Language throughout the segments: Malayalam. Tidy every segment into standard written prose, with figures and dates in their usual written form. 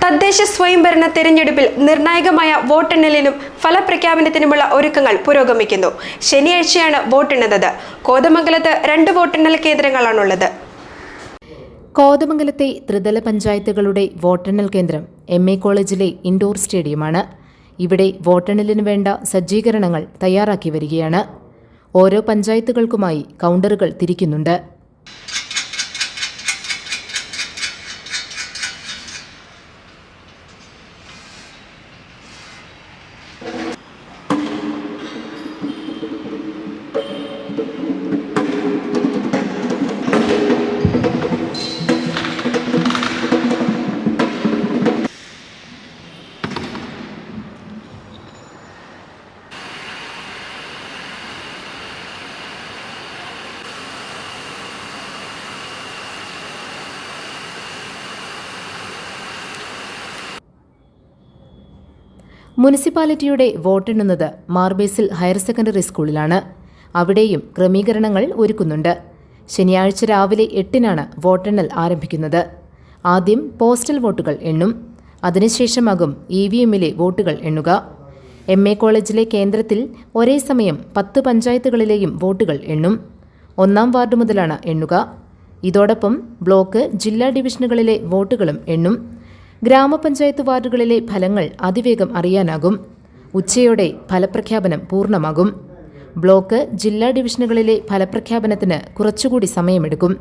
തദ്ദേശ സ്വയംഭരണ തെരഞ്ഞെടുപ്പിൽ നിർണായകമായ വോട്ടെണ്ണലിനും ഫലപ്രഖ്യാപനത്തിനുമുള്ള ഒരുക്കങ്ങൾ പുരോഗമിക്കുന്നു. ശനിയാഴ്ചയാണ് വോട്ടെണ്ണുന്നത്. കോതമംഗലത്ത് 2 വോട്ടെണ്ണൽ കേന്ദ്രങ്ങളാണുള്ളത്. കോതമംഗലത്തെ ത്രിതല പഞ്ചായത്തുകളുടെ വോട്ടെണ്ണൽ കേന്ദ്രം MA കോളേജിലെ ഇൻഡോർ സ്റ്റേഡിയമാണ്. ഇവിടെ വോട്ടെണ്ണലിന് വേണ്ട സജ്ജീകരണങ്ങൾ തയ്യാറാക്കി വരികയാണ്. ഓരോ പഞ്ചായത്തുകൾക്കുമായി കൗണ്ടറുകൾ തിരിക്കുന്നുണ്ട്. മുനിസിപ്പാലിറ്റിയുടെ വോട്ടെണ്ണുന്നത് മാർബേസിൽ ഹയർ സെക്കൻഡറി സ്കൂളിലാണ്. അവിടെയും ക്രമീകരണങ്ങൾ ഒരുക്കുന്നുണ്ട്. ശനിയാഴ്ച രാവിലെ 8-നാണ് വോട്ടെണ്ണൽ ആരംഭിക്കുന്നത്. ആദ്യം പോസ്റ്റൽ വോട്ടുകൾ എണ്ണും. അതിനുശേഷമാകും EVM-ലെ വോട്ടുകൾ എണ്ണുക. MA കോളേജിലെ കേന്ദ്രത്തിൽ ഒരേ സമയം 10 പഞ്ചായത്തുകളിലെയും വോട്ടുകൾ എണ്ണും. 1-ാം വാർഡ് മുതലാണ് എണ്ണുക. ഇതോടൊപ്പം ബ്ലോക്ക്, ജില്ലാ ഡിവിഷനുകളിലെ വോട്ടുകളും എണ്ണും. ഗ്രാമപഞ്ചായത്ത് വാർഡുകളിലെ ഫലങ്ങൾ അതിവേഗം അറിയാനാകും. ഉച്ചയോടെ ഫലപ്രഖ്യാപനം പൂർണ്ണമാകും. ബ്ലോക്ക്, ജില്ലാ ഡിവിഷനുകളിലെ ഫലപ്രഖ്യാപനത്തിന് കുറച്ചുകൂടി സമയമെടുക്കും.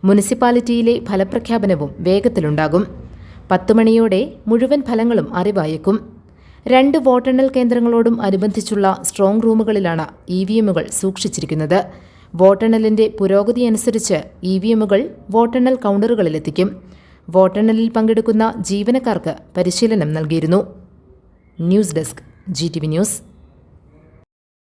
മുനിസിപ്പാലിറ്റിയിലെ ഫലപ്രഖ്യാപനവും വേഗത്തിലുണ്ടാകും. 10 മണിയോടെ മുഴുവൻ ഫലങ്ങളും അറിവായേക്കും. 2 വോട്ടെണ്ണൽ കേന്ദ്രങ്ങളോടും അനുബന്ധിച്ചുള്ള സ്ട്രോങ് റൂമുകളിലാണ് EVM-കൾ സൂക്ഷിച്ചിരിക്കുന്നത്. വോട്ടെണ്ണലിന്റെ പുരോഗതിയനുസരിച്ച് EVM-കൾ വോട്ടെണ്ണൽ കൗണ്ടറുകളിലെത്തിക്കും. വോട്ടെണ്ണലിൽ പങ്കെടുക്കുന്ന ജീവനക്കാർക്ക് പരിശീലനം നൽകിയിരുന്നു. News desk, GTV news.